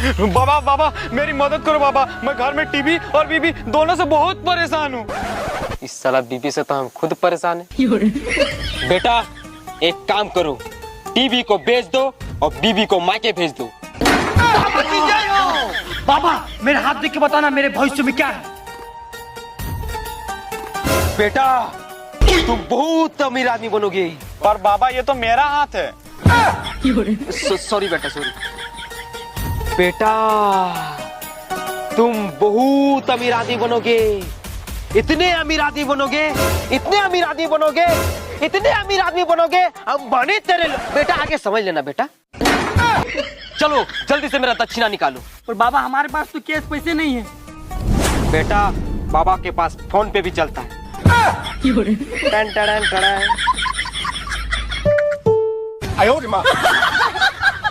बाबा बाबा मेरी मदद करो बाबा, मैं घर में टीवी और बीबी दोनों से बहुत परेशान हूँ। इस साला बीबी से तो हम खुद परेशान हैं। बेटा एक काम करो, टीवी को बेच दो और बीबी को मायके भेज दो। बाबा मेरे हाथ देख के बताना मेरे भविष्य में क्या है। बेटा तुम बहुत अमीर आदमी बनोगे। पर बाबा ये तो मेरा हाथ है। सॉरी बेटा सॉरी। बेटा तुम बहुत अमीर आदमी बनोगे, इतने अमीर आदमी बनोगे, इतने अमीर आदमी बनोगे, इतने अमीर आदमी बनोगे, हम बने तेरे बेटा आगे समझ लेना बेटा। चलो जल्दी से मेरा दक्षिणा निकालो। पर बाबा हमारे पास तो कैश पैसे नहीं है। बेटा बाबा के पास फोन पे भी चलता है। टन टन टन।